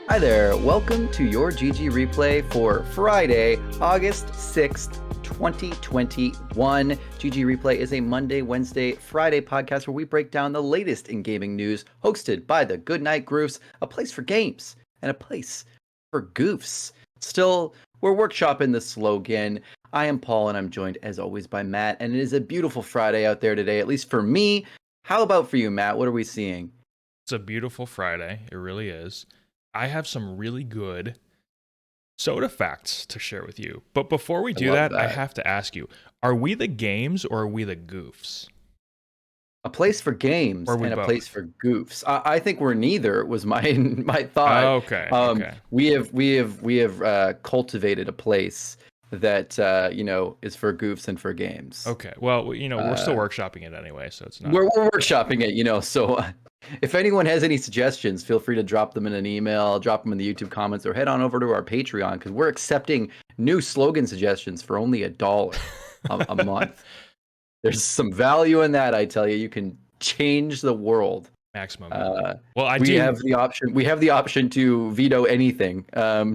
Hi there, welcome to your GG replay for Friday, August 6th, 2021. GG Replay is a Monday, Wednesday, Friday podcast where we break down the latest in gaming news, hosted by the Goodnight Groofs, a place for games and a place for goofs. Still, we're workshopping the slogan. I am Paul and I'm joined as always by Matt, and it is a beautiful Friday out there today, at least for me. How about for you, Matt? What are we seeing? It's a beautiful Friday. It really is. I have some really good soda facts to share with you. But before we do that, I have to ask you, are we the games or are we the goofs? A place for games and a both? place for goofs. I think we're neither. Was my thought. Okay. We have cultivated a place that is for goofs and for games. Okay. Well, we're still workshopping it anyway, so it's not. We're workshopping it, So if anyone has any suggestions, feel free to drop them in an email, drop them in the YouTube comments, or head on over to our Patreon because we're accepting new slogan suggestions for only $1 a month. There's some value in that, I tell you. You can change the world. Maximum. We have the option to veto anything.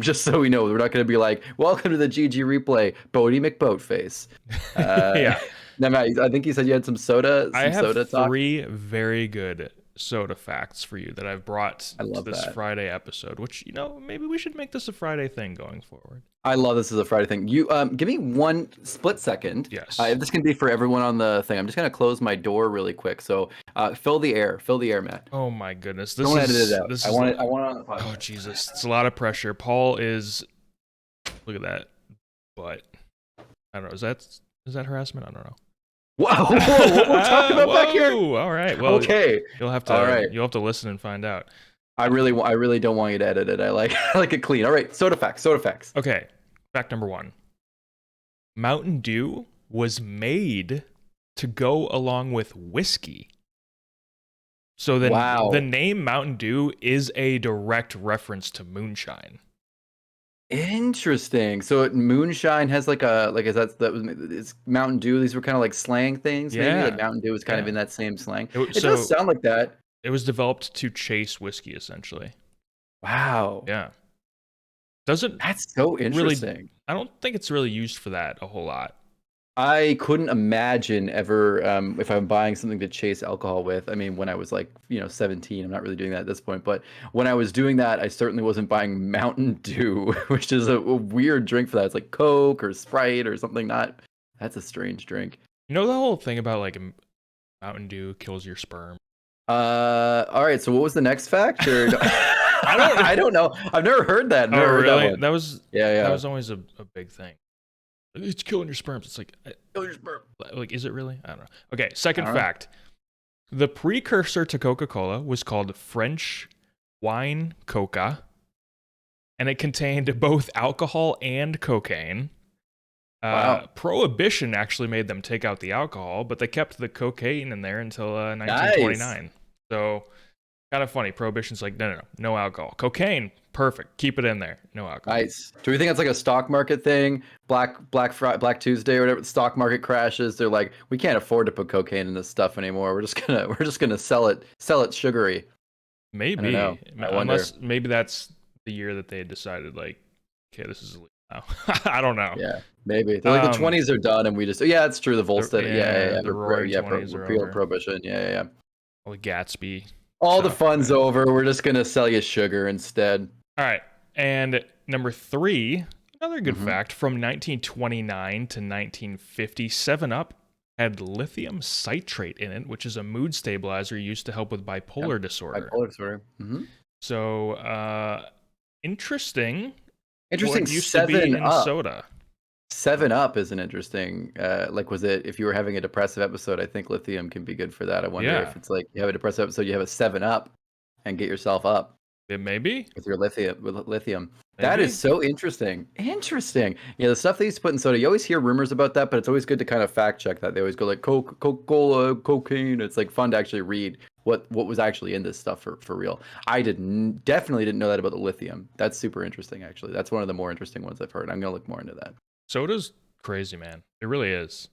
Just so we know, we're not going to be like, "Welcome to the GG replay, Bodie McBoatface." Yeah. Now, Matt, I think you said you had some soda. I have three very good soda facts for you that I've brought to this Friday episode. Which maybe we should make this a Friday thing going forward. I love this as a Friday thing. You give me one split second. Yes. This can be for everyone on the thing. I'm just gonna close my door really quick. So fill the air, Matt. Oh my goodness! Don't edit it out. I want it on the podcast. Oh Jesus! It's a lot of pressure. Paul is. Look at that. But I don't know. Is that harassment? I don't know. Whoa! What we're talking about back here? All right. Well, okay. You'll have to. All right. You'll have to listen and find out. I really don't want you to edit it. I like it clean. All right. Soda facts. Okay. Fact number 1. Mountain Dew was made to go along with whiskey. So the name Mountain Dew is a direct reference to moonshine. Interesting. So moonshine has it's Mountain Dew. These were kind of like slang things. Yeah. Maybe like Mountain Dew is kind of in that same slang. It does sound like that. It was developed to chase whiskey, essentially. Wow. Yeah. That's so interesting. Really, I don't think it's really used for that a whole lot. I couldn't imagine ever if I'm buying something to chase alcohol with. I mean, when I was 17, I'm not really doing that at this point. But when I was doing that, I certainly wasn't buying Mountain Dew, which is a weird drink for that. It's like Coke or Sprite or something. That's a strange drink. You know the whole thing about Mountain Dew kills your sperm. All right. So what was the next fact? Or I don't know. I've never heard that. Never heard really? That was That was always a big thing. It's killing your sperms. It's like, kill your sperm. Is it really? I don't know. Okay, second fact. The precursor to Coca-Cola was called French wine coca, and it contained both alcohol and cocaine. Wow. Prohibition actually made them take out the alcohol, but they kept the cocaine in there until 1929. Nice. So, kind of funny. Prohibition's like, no alcohol. Cocaine, perfect. Keep it in there. No alcohol. Nice. Do we think it's like a stock market thing? Black Tuesday or whatever. The stock market crashes. They're like, we can't afford to put cocaine in this stuff anymore. We're just gonna sell it sugary. Maybe. I wonder. Unless maybe that's the year that they decided okay, this is illegal now. I don't know. Yeah, maybe. They're like the 20s are done, and we just it's true. The Volstead. The roaring 20s are over. Prohibition. Yeah. All the Gatsby. All the fun's over. We're just gonna sell you sugar instead. All right. And number 3, another good fact, from 1929 to 1950, 7-Up had lithium citrate in it, which is a mood stabilizer used to help with bipolar disorder. Bipolar disorder. Mm-hmm. So, interesting. Interesting. What used to be in soda. 7-Up is an interesting. Was it if you were having a depressive episode? I think lithium can be good for that. I wonder if it's like you have a depressive episode, you have a 7-Up, and get yourself up. It may be with your lithium. Maybe. That is so interesting. Yeah, the stuff they used to put in soda. You always hear rumors about that, but it's always good to kind of fact check that. They always go like Coca-Cola, cocaine. It's like fun to actually read what was actually in this stuff for real. I definitely didn't know that about the lithium. That's super interesting. Actually, that's one of the more interesting ones I've heard. I'm gonna look more into that. Soda's crazy, man. It really is.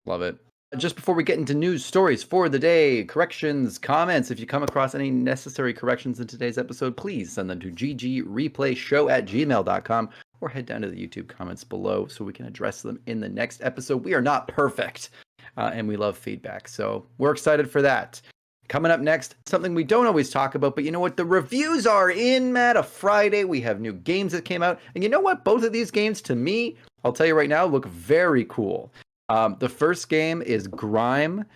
Love it. Just before we get into news stories for the day, corrections, comments, if you come across any necessary corrections in today's episode, please send them to ggreplayshow@gmail.com or head down to the YouTube comments below so we can address them in the next episode. We are not perfect, and we love feedback, so we're excited for that. Coming up next, something we don't always talk about, but you know what? The reviews are in, Matt. A Friday, we have new games that came out, and you know what? Both of these games, to me, I'll tell you right now, look very cool. The first game is GRIME,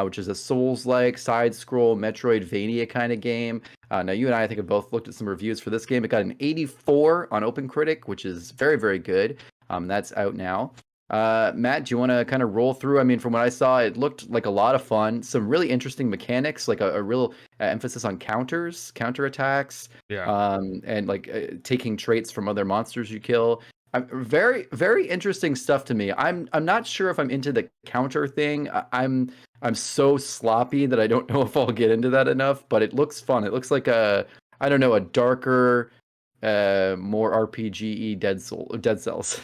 which is a Souls-like, side-scroll, Metroidvania kind of game. Now, you and I think, have both looked at some reviews for this game. It got an 84 on OpenCritic, which is very, very good. That's out now. Matt, do you want to kind of roll through? I mean, from what I saw, it looked like a lot of fun. Some really interesting mechanics, like a real emphasis on counterattacks, and like taking traits from other monsters you kill. Very, very interesting stuff to me. I'm not sure if I'm into the counter thing. I'm so sloppy that I don't know if I'll get into that enough. But it looks fun. It looks like a darker, more RPG-y Dead Cells.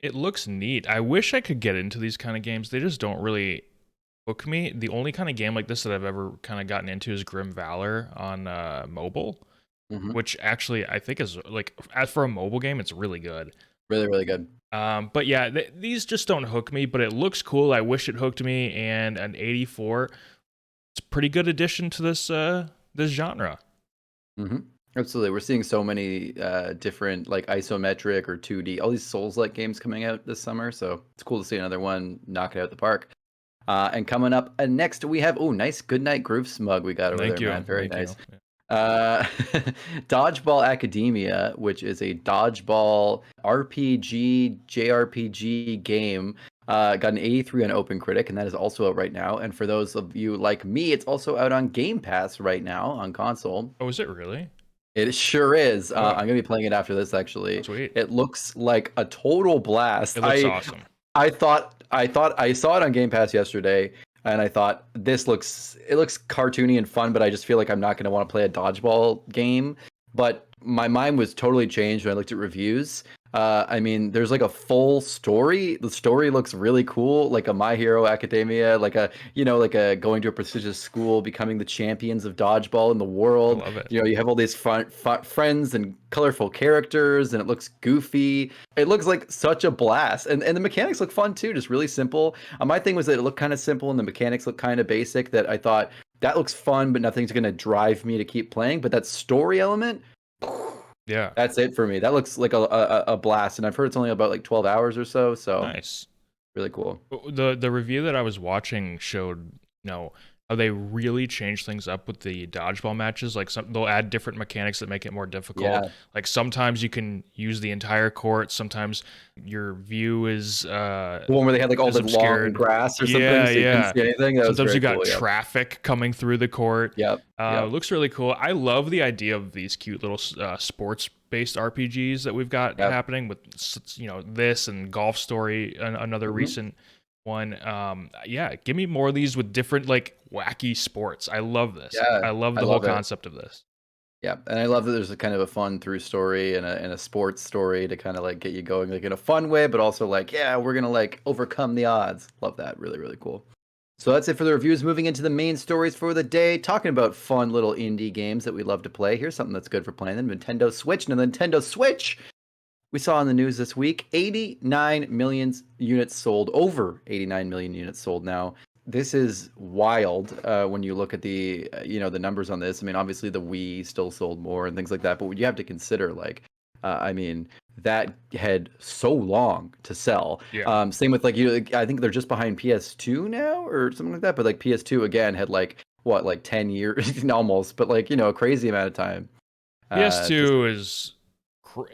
It looks neat. I wish I could get into these kind of games. They just don't really hook me. The only kind of game like this that I've ever kind of gotten into is Grim Valor on mobile. Mm-hmm. Which actually I think is like, as for a mobile game, it's really good. Really, really good. But yeah, these just don't hook me, but it looks cool. I wish it hooked me, and an 84, it's a pretty good addition to this genre. Mm-hmm. Absolutely. We're seeing so many different like isometric or 2D, all these Souls-like games coming out this summer. So it's cool to see another one knock it out the park. And coming up next, we have, nice Goodnight Groofs mug we got over there, man. Very nice. You. Dodgeball Academia, which is a dodgeball RPG JRPG game, got an 83 on OpenCritic, and that is also out right now. And for those of you like me, it's also out on Game Pass right now on console. Oh, is it really? It sure is. I'm gonna be playing it after this. Actually, sweet. It looks like a total blast. It looks awesome. I thought I saw it on Game Pass yesterday. And I thought, it looks cartoony and fun, but I just feel like I'm not going to want to play a dodgeball game. But my mind was totally changed when I looked at reviews. I mean, there's like a full story. The story looks really cool, like a My Hero Academia, like a going to a prestigious school, becoming the champions of dodgeball in the world. I love it. You have all these friends and colorful characters, and it looks goofy. It looks like such a blast, and the mechanics look fun too, just really simple. My thing was that it looked kind of simple, and the mechanics look kind of basic. That I thought that looks fun, but nothing's going to drive me to keep playing. But that story element. Yeah, that's it for me. That looks like a blast, and I've heard it's only about like 12 hours or so. So nice, really cool. The review that I was watching showed how they really change things up with the dodgeball matches. Like they'll add different mechanics that make it more difficult. Yeah. Like sometimes you can use the entire court. Sometimes your view is the one where they had like all the long grass or something. So you couldn't see anything. That sometimes you got traffic coming through the court. Yep. It looks really cool. I love the idea of these cute little sports-based RPGs that we've got happening with this and Golf Story, another recent one. Give me more of these with different like wacky sports. I love this. I love the whole concept of this. Yeah, and I love that there's a kind of a fun through story and a sports story to kind of like get you going like in a fun way, but also like, we're gonna like overcome the odds. Love that. Really, really cool. So that's it for the reviews. Moving into the main stories for the day, talking about fun little indie games that we love to play. Here's something that's good for playing the Nintendo Switch. And the Nintendo Switch, we saw in the news this week, 89 million units sold, over 89 million units sold now. This is wild when you look at the the numbers on this. I mean, obviously the Wii still sold more and things like that, but you have to consider like, that had so long to sell. Yeah. Same with I think they're just behind PS2 now or something like that. But like PS2 again had like 10 years almost, but like a crazy amount of time. PS2 is,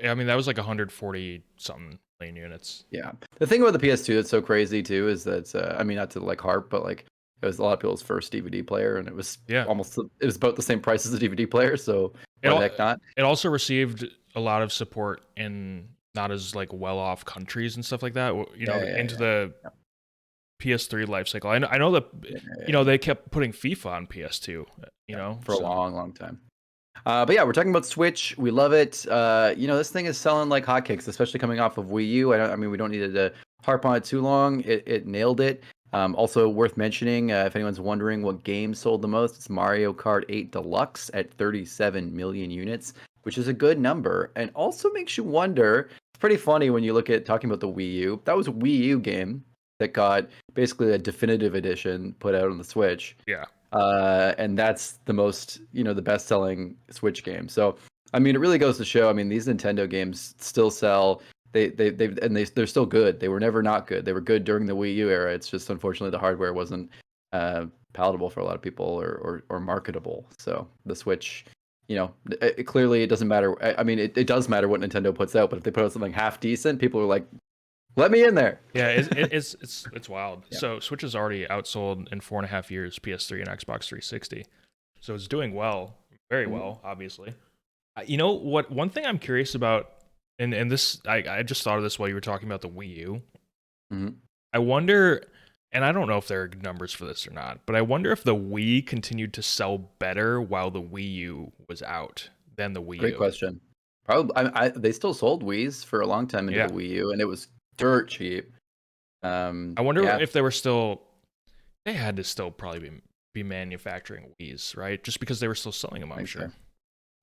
that was like 140 something million units. Yeah. The thing about the PS2 that's so crazy too is that not to like harp, but like it was a lot of people's first DVD player, and it was it was about the same price as a DVD player. So why the heck not? It also received a lot of support in not as like well-off countries and stuff like that. Into the PS3 life cycle. I know that they kept putting FIFA on PS2. For a long time. But yeah, we're talking about Switch. We love it. This thing is selling like hotcakes, especially coming off of Wii U. We don't need to harp on it too long. It nailed it. Also worth mentioning, if anyone's wondering what game sold the most, it's Mario Kart 8 Deluxe at 37 million units, which is a good number, and also makes you wonder. It's pretty funny when you look at talking about the Wii U. That was a Wii U game that got basically a definitive edition put out on the Switch. Yeah. And that's the most, the best-selling Switch game. So, I mean, it really goes to show. I mean, these Nintendo games still sell. They're still good. They were never not good. They were good during the Wii U era. It's just unfortunately the hardware wasn't palatable for a lot of people or marketable. So the Switch, clearly it doesn't matter. I mean, it does matter what Nintendo puts out, but if they put out something half decent, people are like, let me in there. Yeah, it's wild. Yeah. So Switch has already outsold in 4.5 years PS3 and Xbox 360. So it's doing well, very well, obviously. You know what? One thing I'm curious about, and this I just thought of this while you were talking about the Wii U. Mm-hmm. I wonder, and I don't know if there are numbers for this or not, but I wonder if the Wii continued to sell better while the Wii U was out than the Wii U. Great question. Probably, they still sold Wiis for a long time into the Wii U, and it was dirt cheap. I wonder if they were still. They had to still probably be manufacturing Wiis, right? Just because they were still selling them, I'm sure. So.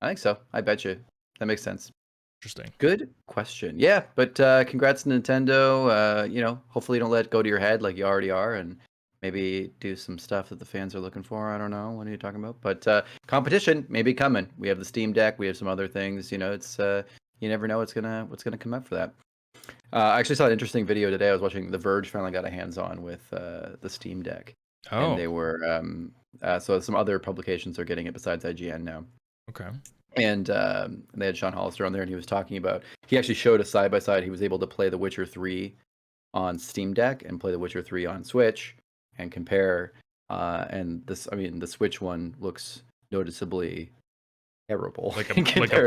I think so. I bet you. That makes sense. Interesting. Good question. Yeah, but congrats to Nintendo. Hopefully you don't let it go to your head like you already are, and maybe do some stuff that the fans are looking for. I don't know. What are you talking about? But competition may be coming. We have the Steam Deck. We have some other things. It's you never know what's gonna come up for that. I actually saw an interesting video today. I was watching The Verge finally got a hands-on with the Steam Deck. Oh. And they were so some other publications are getting it besides IGN now. Okay. And they had Sean Hollister on there, and he was talking about. He actually showed a side by side. He was able to play The Witcher 3 on Steam Deck and play The Witcher 3 on Switch and compare. And the Switch one looks noticeably terrible. Like a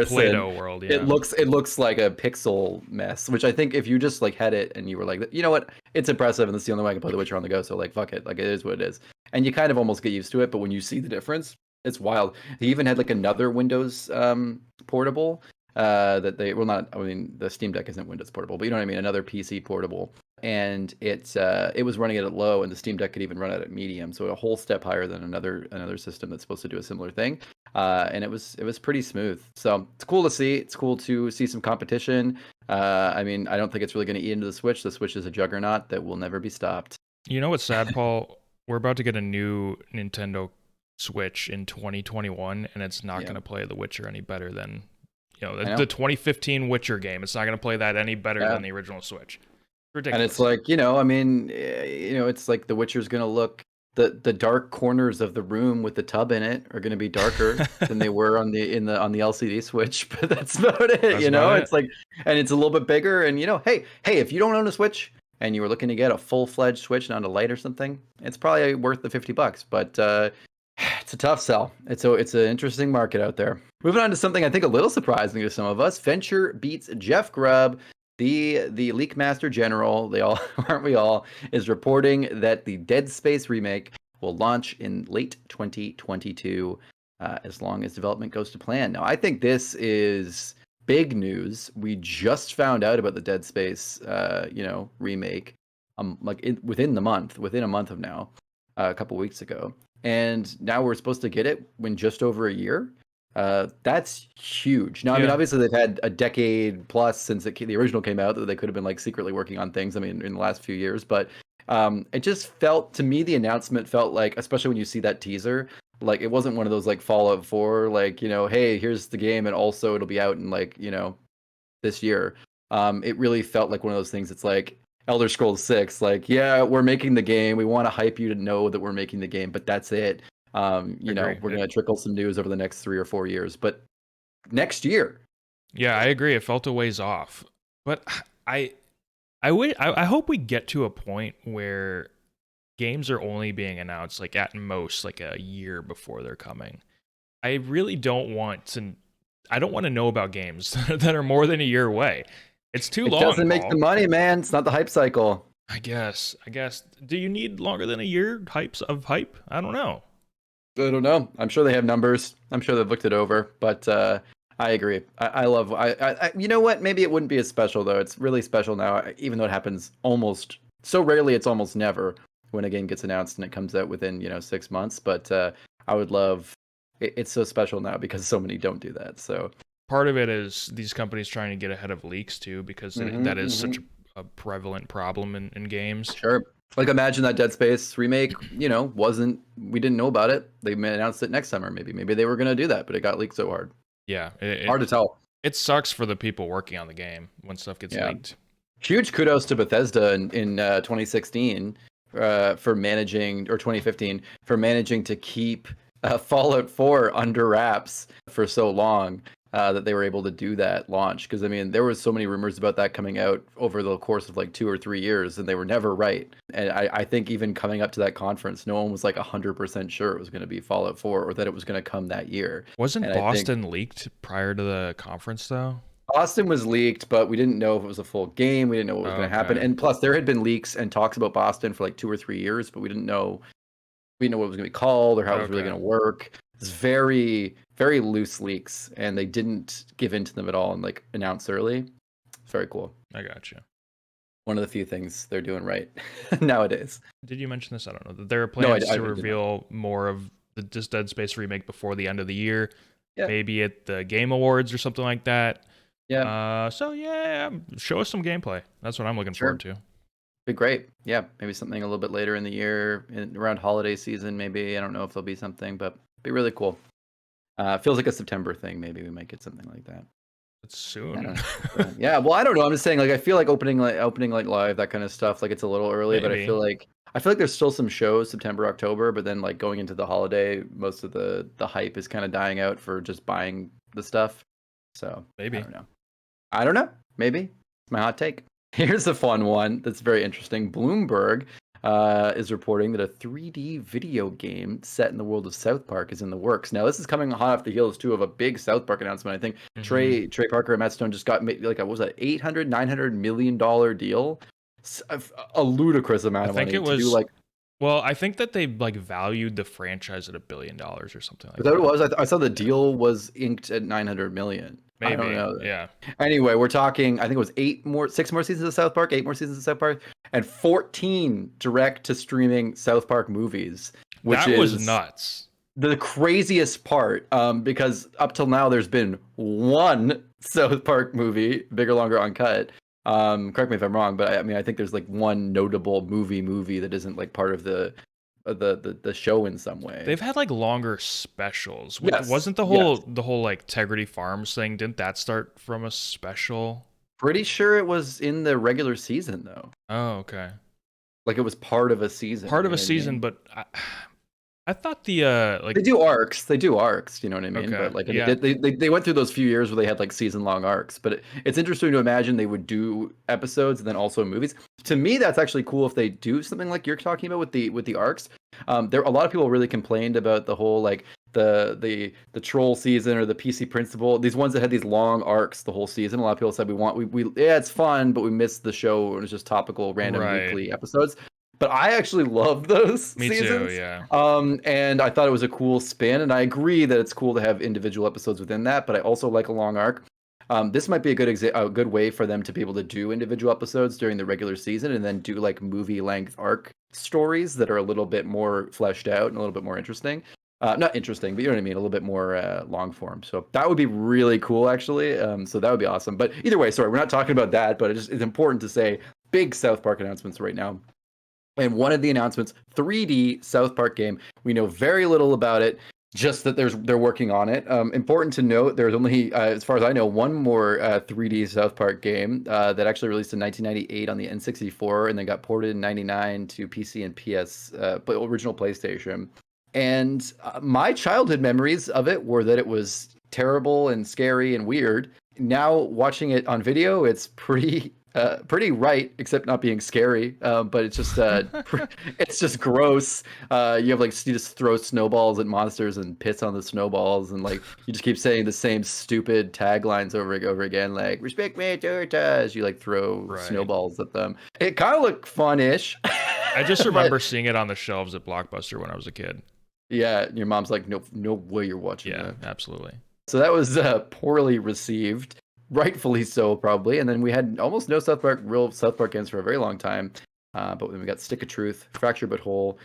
Play-Doh world. Yeah. It looks like a pixel mess. Which I think if you just like had it and you were like, you know what, it's impressive, and that's the only way I can play The Witcher on the go. So like, fuck it, like it is what it is. And you kind of almost get used to it. But when you see the difference. It's wild. He even had like another Windows portable that they not. I mean, the Steam Deck isn't Windows portable, but you know what I mean. Another PC portable, and it was running it at low, and the Steam Deck could even run it at medium, so a whole step higher than another system that's supposed to do a similar thing. And it was pretty smooth. So it's cool to see. It's cool to see some competition. I mean, I don't think it's really going to eat into the Switch. The Switch is a juggernaut that will never be stopped. You know what's sad, Paul? We're about to get a new Nintendo Switch in 2021, and it's not going to play The Witcher any better than the 2015 Witcher game. It's not going to play that any better than the original Switch. Ridiculous. And it's like I mean, it's like The Witcher's going to look the dark corners of the room with the tub in it are going to be darker than they were on the LCD Switch, but that's about it. It's like, and it's a little bit bigger, and hey, if you don't own a Switch and you were looking to get a full-fledged Switch, not a Lite or something, it's probably worth the $50. But it's a tough sell. It's an interesting market out there. Moving on to something I think a little surprising to some of us. Venture beats Jeff Grubb, the Leak Master General. They all aren't we all is reporting that the Dead Space remake will launch in late 2022, as long as development goes to plan. Now, I think this is big news. We just found out about the Dead Space, remake, within a month of now, a couple weeks ago. And now we're supposed to get it in just over a year. That's huge. Now, I mean, obviously they've had a decade plus since the original came out that they could have been like secretly working on things. I mean, in the last few years, but it just felt to me, the announcement felt like, especially when you see that teaser, like it wasn't one of those like Fallout 4, like, hey, here's the game, and also it'll be out in like, this year. It really felt like one of those things. It's like Elder Scrolls 6, like, yeah, we're making the game. We want to hype you to know that we're making the game, but that's it. We're going to trickle some news over the next 3 or 4 years, but next year. Yeah, I agree. It felt a ways off, but I hope we get to a point where games are only being announced like at most like a year before they're coming. I really don't want to. I don't want to know about games that are more than a year away. It's too long. It doesn't make the money, man. It's not the hype cycle. I guess. Do you need longer than a year of hype? I don't know. I'm sure they have numbers. I'm sure they've looked it over, but I agree. I love. You know what? Maybe it wouldn't be as special though. It's really special now, even though it happens almost so rarely. It's almost never when a game gets announced and it comes out within 6 months. But I would love. It's so special now because so many don't do that. So part of it is these companies trying to get ahead of leaks too, because that is such a prevalent problem in games. Sure. Like imagine that Dead Space remake, we didn't know about it. They announced it next summer. Maybe they were gonna do that, but it got leaked so hard. Yeah, hard to tell. It sucks for the people working on the game when stuff gets leaked. Huge kudos to Bethesda in 2016 for managing, or 2015 for managing to keep Fallout 4 under wraps for so long. That they were able to do that launch, because I mean there was so many rumors about that coming out over the course of like 2 or 3 years, and they were never right. And I think even coming up to that conference, no one was like 100% sure it was going to be Fallout 4 or that it was going to come that year. Wasn't Boston leaked prior to the conference though? Boston was leaked, but we didn't know if it was a full game. We didn't know what was going to happen, and plus there had been leaks and talks about Boston for like 2 or 3 years, but we didn't know what it was going to be called or how it was really going to work. It's very, very loose leaks, and they didn't give into them at all and like announce early. It's very cool. I gotcha. One of the few things they're doing right nowadays. Did you mention this? I don't know. There are plans to reveal more of this Dead Space remake before the end of the year. Yeah. Maybe at the Game Awards or something like that. Yeah. So yeah, show us some gameplay. That's what I'm looking forward to. Be great. Yeah, maybe something a little bit later in the year, around holiday season. Maybe I don't know if there'll be something, but be really cool. Feels like a September thing. Maybe we might get something like that. It's soon. Yeah. Well, I don't know. I'm just saying. Like, I feel like opening live, that kind of stuff. Like, it's a little early, but I feel like there's still some shows September, October. But then, like, going into the holiday, most of the hype is kind of dying out for just buying the stuff. So maybe I don't know. Maybe it's my hot take. Here's a fun one that's very interesting. Bloomberg is reporting that a 3D video game set in the world of South Park is in the works. Now, this is coming hot off the heels, too, of a big South Park announcement. I think Trey Parker and Matt Stone just got like what was that, $800-900 million deal? A ludicrous amount of money. I think it was well, I think that they like valued the franchise at $1 billion or something like that. Is that what it was? I saw the deal was inked at $900 million. Maybe. I don't know. Yeah. Anyway, we're talking, I think it was 6 more seasons of South Park, 8 more seasons of South Park, and 14 direct to streaming South Park movies, which was nuts. The craziest part, because up till now there's been one South Park movie, bigger, longer, uncut. Correct me if I'm wrong, but I think there's like one notable movie that isn't like part of the show in some way. They've had like longer specials. Yes. Wasn't the whole like Tegrity Farms thing? Didn't that start from a special? Pretty sure it was in the regular season though. Oh, okay. Like it was part of a season. But I thought the like they do arcs. You know what I mean? Okay. But like they went through those few years where they had like season-long arcs. But it's interesting to imagine they would do episodes and then also movies. To me, that's actually cool if they do something like you're talking about with the arcs. There a lot of people really complained about the whole like the troll season or the PC Principal. These ones that had these long arcs the whole season. A lot of people said we it's fun, but we missed the show when it was just topical random weekly episodes. But I actually love those seasons. Me too, yeah. And I thought it was a cool spin, and I agree that it's cool to have individual episodes within that, but I also like a long arc. This might be a good way for them to be able to do individual episodes during the regular season and then do like movie-length arc stories that are a little bit more fleshed out and a little bit more interesting. Not interesting, but you know what I mean, a little bit more long form. So that would be really cool, actually. So that would be awesome. But either way, sorry, we're not talking about that, but it's important to say big South Park announcements right now. And one of the announcements, 3D South Park game. We know very little about it, just that they're working on it. Important to note, there's only, as far as I know, one more 3D South Park game that actually released in 1998 on the N64 and then got ported in 99 to PC and PS, but original PlayStation. And my childhood memories of it were that it was terrible and scary and weird. Now watching it on video, it's pretty right, except not being scary. But it's just it's just gross. You have like you just throw snowballs at monsters and piss on the snowballs, and like you just keep saying the same stupid taglines over and over again, like "respect me, tortas." You like throw snowballs at them. It kind of looked fun-ish. I just remember seeing it on the shelves at Blockbuster when I was a kid. Yeah, your mom's like, no way you're watching that. Yeah, absolutely. So that was poorly received. Rightfully so, probably. And then we had almost no real South Park games for a very long time. But then we got Stick of Truth, Fractured But Whole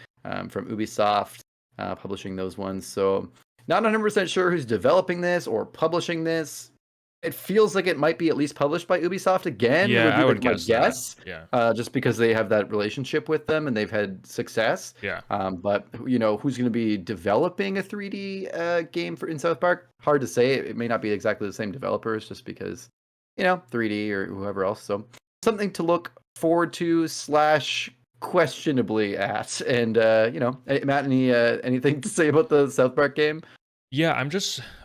from Ubisoft, publishing those ones. So not 100% sure who's developing this or publishing this. It feels like it might be at least published by Ubisoft again. Yeah, Would be I would like my guess guess. that. Just because they have that relationship with them and they've had success. Yeah. But who's going to be developing a 3D game in South Park? Hard to say. It may not be exactly the same developers, just because 3D or whoever else. So something to look forward to / questionably at. And Matt, anything to say about the South Park game? Yeah,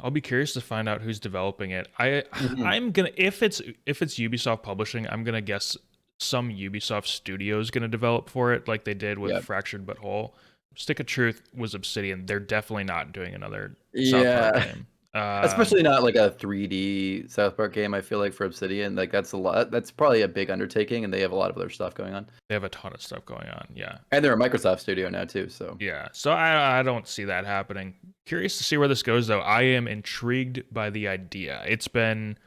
I'll be curious to find out who's developing it. I'm gonna, if it's Ubisoft publishing, I'm gonna guess some Ubisoft studio is gonna develop for it, like they did with Fractured But Whole. Stick of Truth was Obsidian. They're definitely not doing another South Park game. Especially not like a 3D South Park game. I feel like for Obsidian, like that's a lot. That's probably a big undertaking, and they have a lot of other stuff going on. They have a ton of stuff going on, yeah. And they're a Microsoft studio now too, so yeah. So I don't see that happening. Curious to see where this goes, though. I am intrigued by the idea. It's been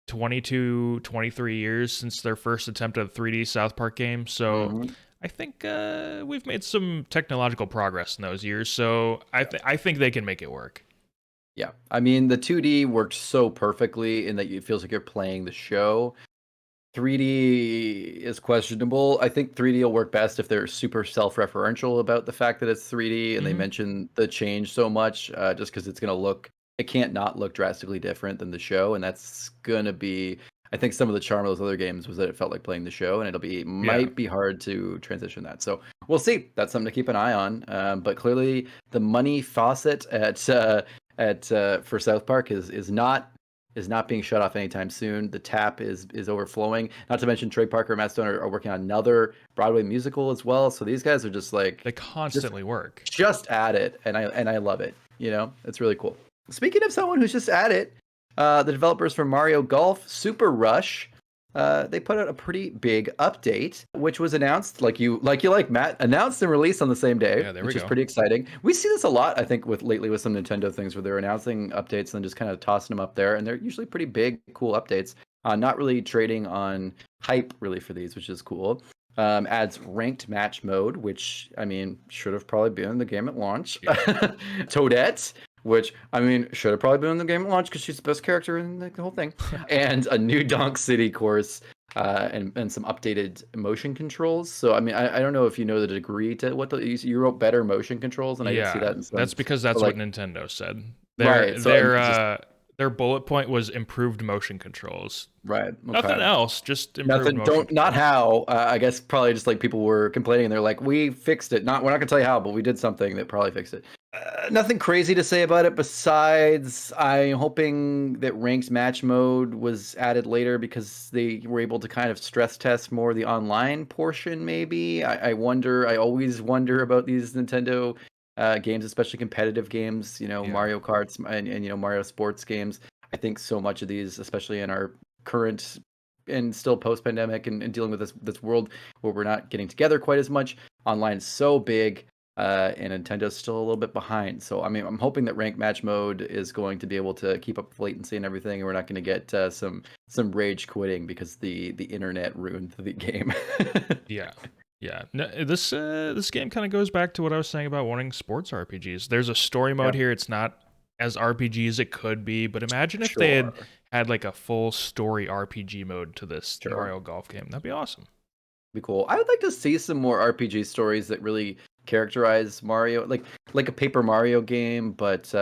22, 23 years since their first attempt at a 3D South Park game, so I think we've made some technological progress in those years. So I think they can make it work. Yeah, I mean, the 2D works so perfectly in that it feels like you're playing the show. 3D is questionable. I think 3D will work best if they're super self-referential about the fact that it's 3D and they mention the change so much, just because it can't not look drastically different than the show, and that's gonna be, I think some of the charm of those other games was that it felt like playing the show, and might be hard to transition that. So we'll see. That's something to keep an eye on. But clearly, the money faucet for South Park is not being shut off anytime soon. The tap is overflowing. Not to mention Trey Parker and Matt Stone are working on another Broadway musical as well. So these guys are just like, they constantly work just at it, and I love it. It's really cool. Speaking of someone who's just at it, the developers from Mario Golf Super Rush, they put out a pretty big update, which was announced, like Matt, announced and released on the same day, which is pretty exciting. We see this a lot, I think, lately with some Nintendo things where they're announcing updates and then just kind of tossing them up there, and they're usually pretty big, cool updates. Not really trading on hype really for these, which is cool. Adds ranked match mode, which I mean should have probably been in the game at launch. Yeah. Toadette, which I mean should have probably been in the game at launch because she's the best character in the whole thing. And a new Donk City course, and some updated motion controls. So I mean I don't know if you know the degree to what you wrote better motion controls, and I didn't see that in some. That's because that's what Nintendo said. Their bullet point was improved motion controls. Right. Okay. Nothing else, just improved motion controls. Not how. I guess probably just like people were complaining and they're like, we fixed it. We're not going to tell you how, but we did something that probably fixed it. Nothing crazy to say about it besides I'm hoping that ranked match mode was added later because they were able to kind of stress test more the online portion maybe. I always wonder about these Nintendo games, especially competitive games, Mario Karts and Mario sports games. I think so much of these, especially in our current and still post-pandemic and dealing with this world where we're not getting together quite as much, online is so big, and Nintendo's still a little bit behind. So I mean, I'm hoping that ranked match mode is going to be able to keep up with latency and everything, and we're not going to get some rage quitting because the internet ruined the game. Yeah, no, this game kind of goes back to what I was saying about wanting sports RPGs. There's a story mode here. It's not as RPG as it could be, but imagine if they had like a full story RPG mode to this Mario Golf game. That'd be awesome. Be cool. I would like to see some more RPG stories that really characterize Mario, like a Paper Mario game, but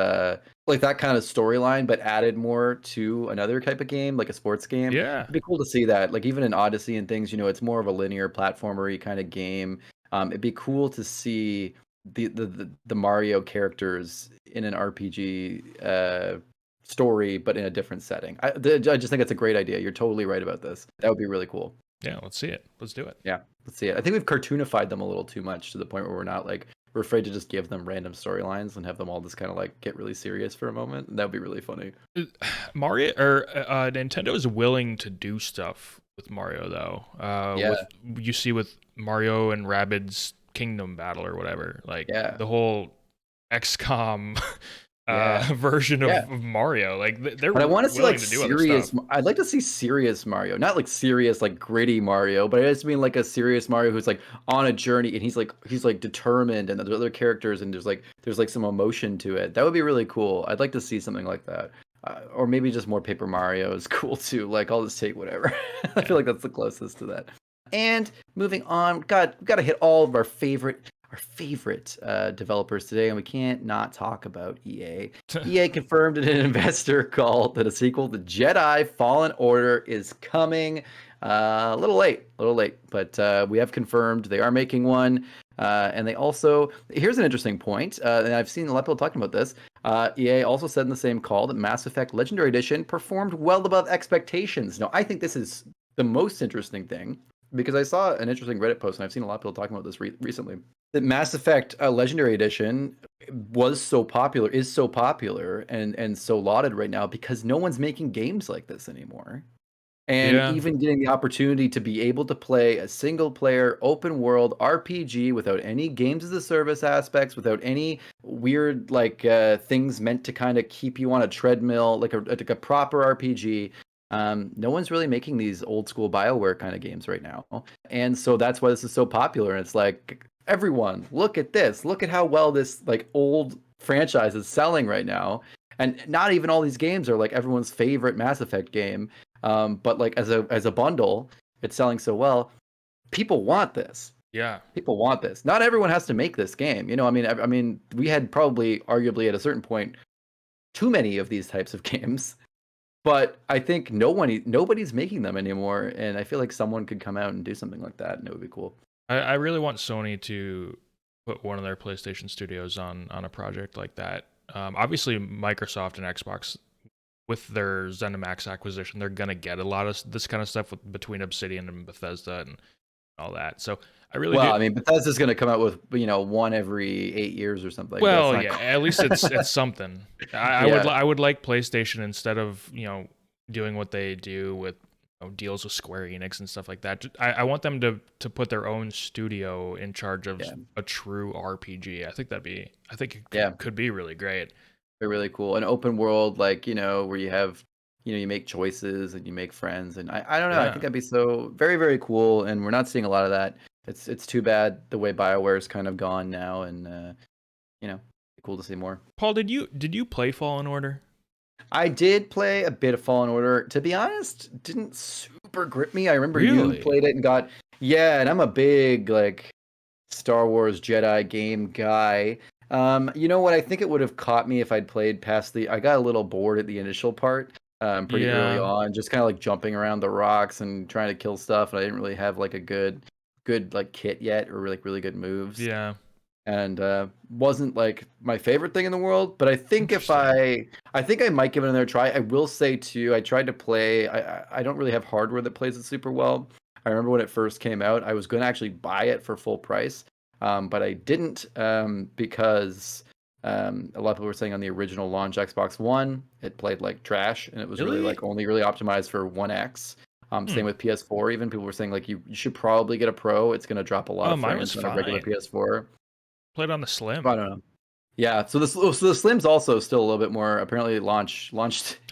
like that kind of storyline, but added more to another type of game, like a sports game. Yeah, it'd be cool to see that. Like even in Odyssey and things, it's more of a linear platformery kind of game. It'd be cool to see the Mario characters in an RPG story, but in a different setting. I just think it's a great idea. You're totally right about this. That would be really cool. Yeah, let's see it. Let's do it. Yeah, let's see it. I think we've cartoonified them a little too much to the point where we're afraid to just give them random storylines and have them all just kind of like get really serious for a moment. That would be really funny. Nintendo is willing to do stuff with Mario though. You see with Mario and Rabbids Kingdom Battle or whatever, the whole XCOM version Yeah. of Mario. Like they're But I want to see willing like to do other stuff. serious. I'd like to see serious Mario, not like serious like gritty Mario, but I just mean like a serious Mario who's like on a journey and he's like determined, and there's other characters and there's like some emotion to it. That would be really cool. I'd like to see something like that, or maybe just more Paper Mario is cool too. Like I'll just take whatever. I Yeah. feel like that's the closest to that. And moving on, got to hit all of our favorite developers today, and we can't not talk about EA. EA confirmed in an investor call that a sequel to Jedi Fallen Order is coming. A little late, but we have confirmed they are making one. And they also, here's an interesting point, and I've seen a lot of people talking about this. EA also said in the same call that Mass Effect Legendary Edition performed well above expectations. Now, I think this is the most interesting thing because I saw an interesting Reddit post, and I've seen a lot of people talking about this recently. That Mass Effect Legendary Edition is so popular, and so lauded right now because no one's making games like this anymore. And Yeah. even getting the opportunity to be able to play a single player open world RPG without any games as a service aspects, without any weird things meant to kind of keep you on a treadmill, like a proper RPG. No one's really making these old school BioWare kind of games right now. And so that's why this is so popular. And it's like, everyone, look at this. Look at how well this like old franchise is selling right now. And not even all these games are like everyone's favorite Mass Effect game. But like as a bundle, it's selling so well. People want this. Yeah. People want this. Not everyone has to make this game. I mean, we had probably, arguably, at a certain point, too many of these types of games. But I think nobody's making them anymore, and I feel like someone could come out and do something like that, and it would be cool. I really want Sony to put one of their PlayStation studios on a project like that. Obviously, Microsoft and Xbox, with their ZeniMax acquisition, they're gonna get a lot of this kind of stuff between Obsidian and Bethesda and all that. So I really do. Well, I mean, Bethesda's going to come out with one every 8 years or something. That's Well, not yeah, at least it's something. Yeah. I would like PlayStation, instead of doing what they do with deals with Square Enix and stuff like that. I want them to put their own studio in charge of a true RPG. I think it could be really great. They're really cool. An open world, where you have, you make choices and you make friends. And I don't know. I think that'd be so very, very cool. And we're not seeing a lot of that. It's too bad the way BioWare's kind of gone now. And, cool to see more. Paul, did you play Fallen Order? I did play a bit of Fallen Order. To be honest, didn't super grip me. I remember Really? you played it and got, and I'm a big, Star Wars Jedi game guy. You know what? I think it would have caught me if I'd played past I got a little bored at the initial part, pretty early on, just kind of like jumping around the rocks and trying to kill stuff. And I didn't really have like a good like kit yet, or really good moves. Yeah. And wasn't like my favorite thing in the world. But I think I think I might give it another try. I will say too, I tried to play. I don't really have hardware that plays it super well. I remember when it first came out, I was going to actually buy it for full price. But I didn't because a lot of people were saying on the original launch Xbox One, it played like trash, and it was really like only really optimized for One X. Same with PS4. Even people were saying like you should probably get a Pro. It's going to drop a lot of frames on a regular PS4. Played on the Slim. I don't know. Yeah, so the Slim's also still a little bit more apparently launched.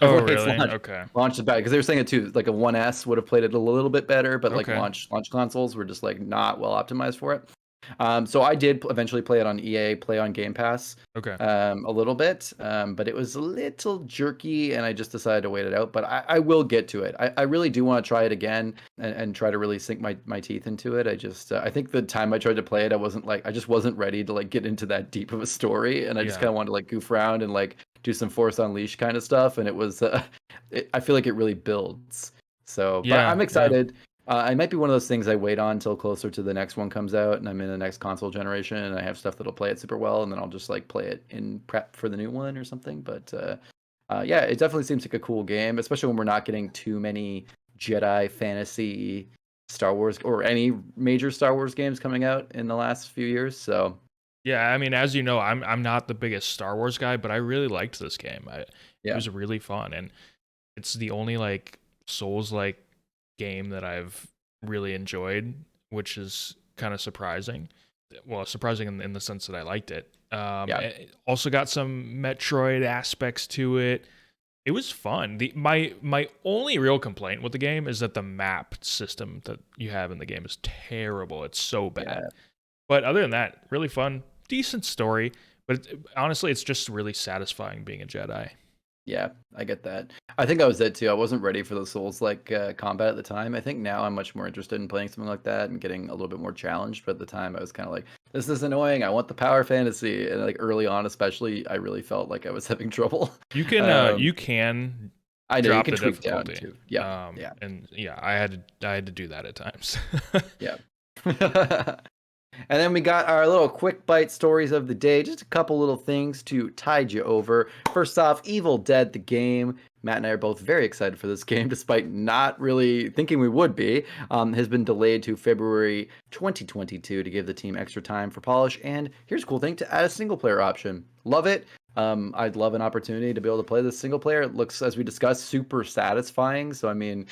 Oh, really? Okay. Launched it bad because they were saying it too. Like a 1S would have played it a little bit better, but like Okay. launch consoles were just like not well optimized for it. So I did eventually play it on EA Play on Game Pass. Okay. A little bit, but it was a little jerky, and I just decided to wait it out. But I will get to it. I really do want to try it again and try to really sink my teeth into it. I just I think the time I tried to play it, I just wasn't ready to like get into that deep of a story, and I just kind of wanted to like goof around and like do some Force Unleashed kind of stuff. And it was I feel like it really builds. So, but I'm excited. It might be one of those things I wait on until closer to the next one comes out, and I'm in the next console generation, and I have stuff that'll play it super well, and then I'll just like play it in prep for the new one or something. But it definitely seems like a cool game, especially when we're not getting too many Jedi fantasy Star Wars or any major Star Wars games coming out in the last few years. So yeah, I mean, as you know, I'm not the biggest Star Wars guy, but I really liked this game. It was really fun, and it's the only like Souls-like game that I've really enjoyed, which is kind of surprising. well, surprising in the sense that I liked it. It also got some Metroid aspects to it. It was fun. My only real complaint with the game is that the map system that you have in the game is terrible. It's so bad. Yeah. But other than that, really fun, decent story. But honestly, it's just really satisfying being a Jedi. Yeah, I get that. I think I was that too. I wasn't ready for the Souls-like combat at the time. I think now I'm much more interested in playing something like that and getting a little bit more challenged. But at the time, I was kind of like, this is annoying. I want the power fantasy. And like early on, especially, I really felt like I was having trouble. You can you can I know drop you can the tweak down difficulty. too. Yeah, And yeah, I had to do that at times. yeah. And then we got our little quick bite stories of the day. Just a couple little things to tide you over. First off, Evil Dead, the game. Matt and I are both very excited for this game, despite not really thinking we would be. Has been delayed to February 2022 to give the team extra time for polish. And here's a cool thing, to add a single player option. Love it. I'd love an opportunity to be able to play this single player. It looks, as we discussed, super satisfying. So, I mean,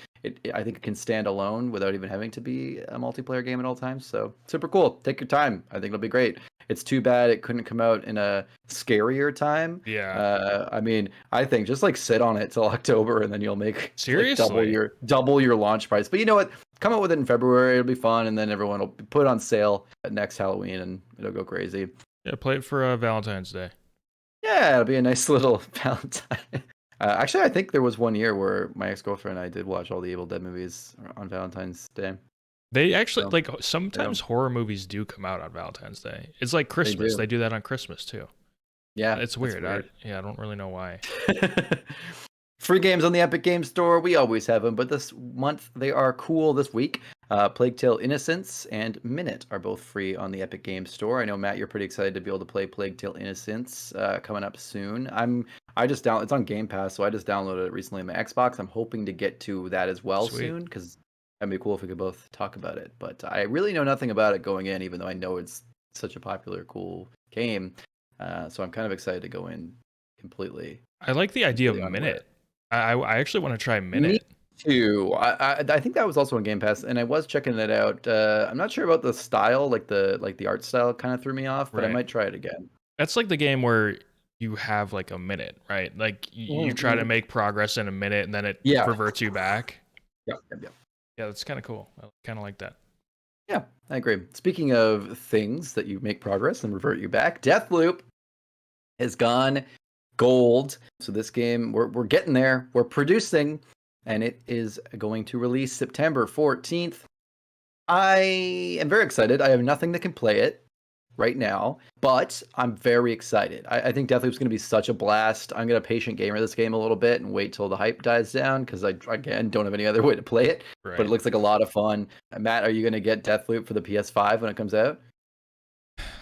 I think it can stand alone without even having to be a multiplayer game at all times. So super cool. Take your time. I think it'll be great. It's too bad it couldn't come out in a scarier time. Yeah. I mean, I think just like sit on it till October and then you'll make seriously like double your launch price. But you know what? Come out with it in February. It'll be fun, and then everyone will put it on sale next Halloween, and it'll go crazy. Yeah, play it for Valentine's Day. Yeah, it'll be a nice little Valentine. Actually, I think there was one year where my ex-girlfriend and I did watch all the Evil Dead movies on Valentine's Day. They actually, sometimes horror movies do come out on Valentine's Day. It's like Christmas. They do that on Christmas, too. Yeah. It's weird. I don't really know why. Free games on the Epic Game Store. We always have them, but this month they are cool this week. Plague Tale Innocence and Minute are both free on the Epic Game Store. I know, Matt, you're pretty excited to be able to play Plague Tale Innocence coming up soon. It's on Game Pass, so I just downloaded it recently on my Xbox. I'm hoping to get to that as well soon, because that'd be cool if we could both talk about it. But I really know nothing about it going in, even though I know it's such a popular, cool game. So I'm kind of excited to go in completely. I like the idea of Minute. I actually want to try Minute. Me too. I think that was also on Game Pass, and I was checking it out. I'm not sure about the style, like the art style kind of threw me off, but I might try it again. That's like the game where you have like a minute, right? Like you try to make progress in a minute, and then it reverts you back. Yeah. Yeah, that's kind of cool. I kind of like that. Yeah, I agree. Speaking of things that you make progress and revert you back, Deathloop has gone gold. So this game, we're getting there. We're producing, and it is going to release September 14th. I am very excited. I have nothing that can play it right now, but I'm very excited. I think Deathloop's going to be such a blast. I'm going to patient gamer this game a little bit and wait till the hype dies down, because I, again, don't have any other way to play it. Right. But it looks like a lot of fun. Matt, are you going to get Deathloop for the PS5 when it comes out?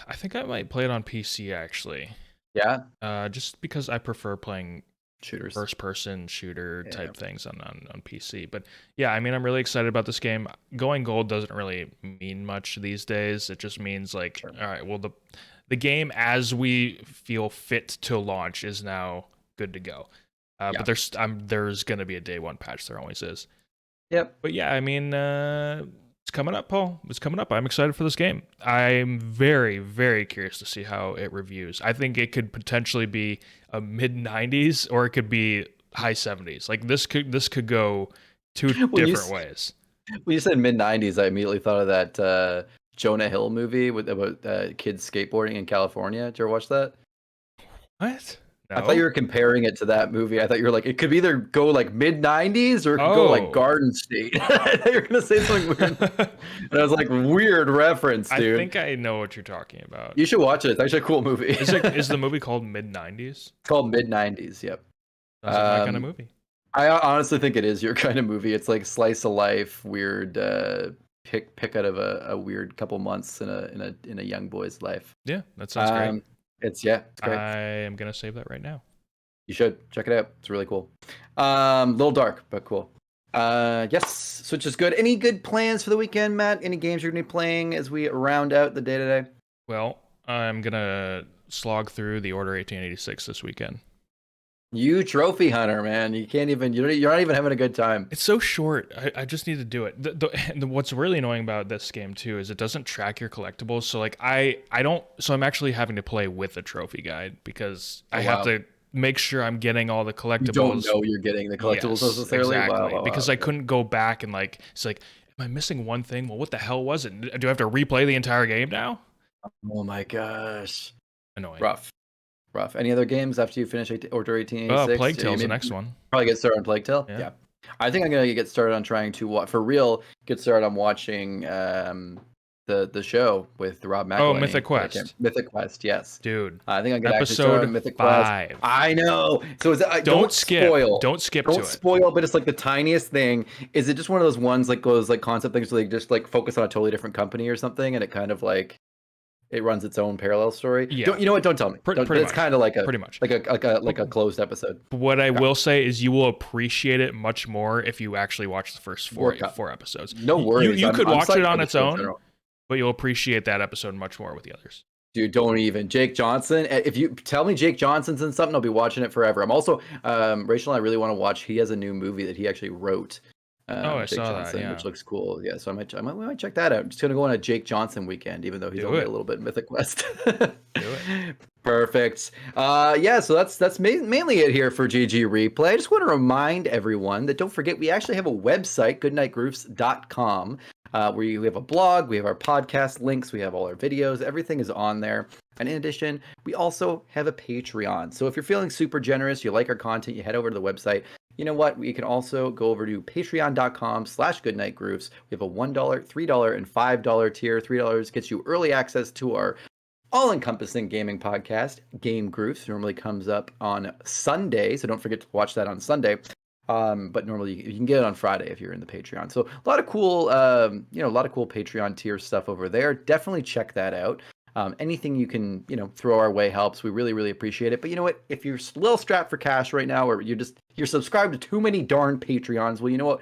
I think I might play it on PC, actually. Yeah? Just because I prefer playing shooters, first-person shooter type things on PC. But yeah, I mean, I'm really excited about this game. Going gold doesn't really mean much these days. It just means like, all right, well, the game as we feel fit to launch is now good to go. But there's going to be a day one patch. There always is. Yep. But yeah, I mean, it's coming up, Paul. It's coming up. I'm excited for this game. I'm very, very curious to see how it reviews. I think it could potentially be a mid-90s, or it could be high 70s. Like this could go two different ways. When you said mid-90s, I immediately thought of that Jonah Hill movie about kids skateboarding in California. Did you ever watch that? What? No. I thought you were comparing it to that movie. I thought you were like, it could either go like mid-90s or it could go like Garden State. I thought you were going to say something weird. And I was like, weird reference, dude. I think I know what you're talking about. You should watch it. It's actually a cool movie. Is the movie called Mid-90s? It's called Mid-90s, yep. Sounds like my kind of movie. I honestly think it is your kind of movie. It's like slice of life, weird, pick out of a weird couple months in a young boy's life. Yeah, that sounds great. It's great. I am gonna save that right now. You should check it out. It's really cool. A little dark, but cool. Yes, Switch is good. Any good plans for the weekend, Matt? Any games you're gonna be playing as we round out the day today? Well, I'm gonna slog through the Order 1886 this weekend. You trophy hunter, man. You can't even, you're not even having a good time. It's so short. I just need to do it. What's really annoying about this game too is it doesn't track your collectibles. So like I don't, so I'm actually having to play with a trophy guide because I have to make sure I'm getting all the collectibles. You don't know you're getting the collectibles necessarily. Exactly. Wow, because I couldn't go back and like, it's like, am I missing one thing? Well, what the hell was it? Do I have to replay the entire game now? Oh my gosh. Annoying. Rough. Any other games after you finish Order 1886? Plague Tale's the next one. Probably get started on Plague Tale. Yeah. I think I'm gonna get started on trying to for real get started on watching the show with Rob McElhenney. Oh, Mythic Quest. Mythic Quest, yes. Dude. I think I'm gonna actually start on Mythic 5. Quest. I know. So is that, don't spoil. Don't spoil, but it's like the tiniest thing. Is it just one of those ones like those like concept things where they just like focus on a totally different company or something, and it kind of like it runs its own parallel story? Yeah. You know what? Don't tell me. It's kind of like a pretty much like a closed episode. What I will say is you will appreciate it much more if you actually watch the first four episodes. No worries. You could watch it on its own, but you'll appreciate that episode much more with the others. Dude, don't even. Jake Johnson. If you tell me Jake Johnson's in something, I'll be watching it forever. I'm also Rachel and I really want to watch. He has a new movie that he actually wrote. I Jake saw Johnson, that, yeah. which looks cool. Yeah, so we might check that out. I'm just gonna go on a Jake Johnson weekend, even though he's only a little bit Mythic Quest. Do it. Perfect. So that's mainly it here for GG Replay. I just want to remind everyone that don't forget we actually have a website, goodnightgroofs.com, where we have a blog, we have our podcast links, we have all our videos, everything is on there. And in addition, we also have a Patreon. So if you're feeling super generous, you like our content, you head over to the website. You know what? You can also go over to patreon.com/goodnightgroofs. We have a $1, $3, and $5 tier. $3 gets you early access to our all-encompassing gaming podcast, Game Groofs. Normally comes up on Sunday, so don't forget to watch that on Sunday. But normally you can get it on Friday if you're in the Patreon. So a lot of cool, Patreon tier stuff over there. Definitely check that out. Anything you can, throw our way helps. We really, really appreciate it. But you know what? If you're a little strapped for cash right now, or you're subscribed to too many darn Patreons, well, you know what?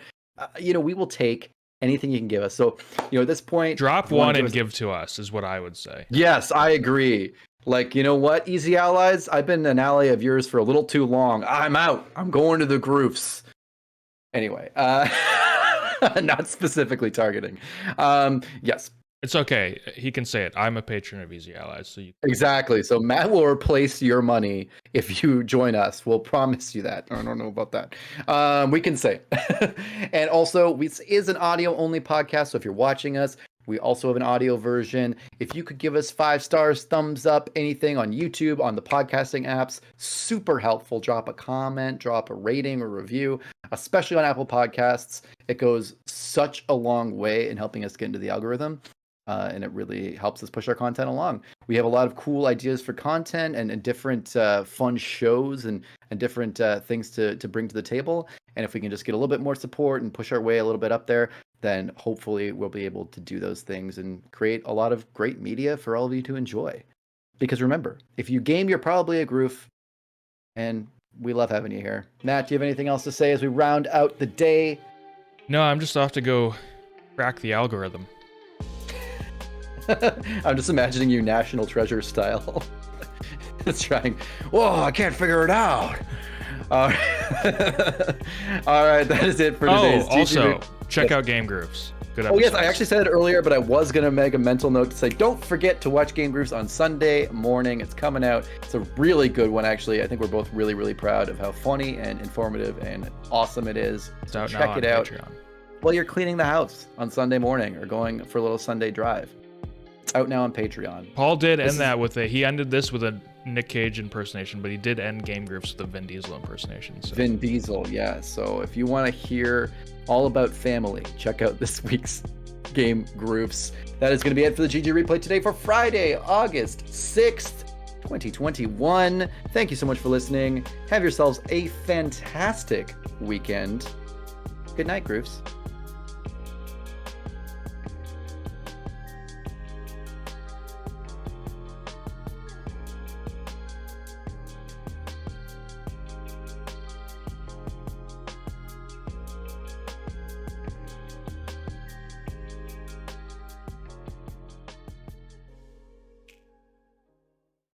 We will take anything you can give us. So, at this point, drop one and give to us is what I would say. Yes, I agree. Like, you know what, Easy Allies? I've been an ally of yours for a little too long. I'm out. I'm going to the Groofs. Anyway, not specifically targeting. Yes. It's okay. He can say it. I'm a patron of Easy Allies. So Exactly. So Matt will replace your money if you join us. We'll promise you that. I don't know about that. We can say it. And also, this is an audio-only podcast. So if you're watching us, we also have an audio version. If you could give us 5 stars, thumbs up, anything on YouTube, on the podcasting apps, super helpful. Drop a comment, drop a rating or review, especially on Apple Podcasts. It goes such a long way in helping us get into the algorithm. And it really helps us push our content along. We have a lot of cool ideas for content and different fun shows and different things to bring to the table. And if we can just get a little bit more support and push our way a little bit up there, then hopefully we'll be able to do those things and create a lot of great media for all of you to enjoy. Because remember, if you game, you're probably a Groof. And we love having you here. Matt, do you have anything else to say as we round out the day? No, I'm just off to go crack the algorithm. I'm just imagining you National Treasure style. It's trying. Whoa, I can't figure it out. All right, that is it for today's. Also, check out Game Groofs. Good episode. Oh, yes, I actually said it earlier, but I was going to make a mental note to say, don't forget to watch Game Groofs on Sunday morning. It's coming out. It's a really good one, actually. I think we're both really, really proud of how funny and informative and awesome it is. So check it out while you're cleaning the house on Sunday morning or going for a little Sunday drive. It's out now on Patreon. Paul did end that with he ended this with a Nick Cage impersonation, but he did end Game Groofs with a Vin Diesel impersonation. So. Vin Diesel, yeah. So if you want to hear all about family, check out this week's Game Groofs. That is going to be it for the GG Replay today for Friday, August 6th, 2021. Thank you so much for listening. Have yourselves a fantastic weekend. Good night, Groofs.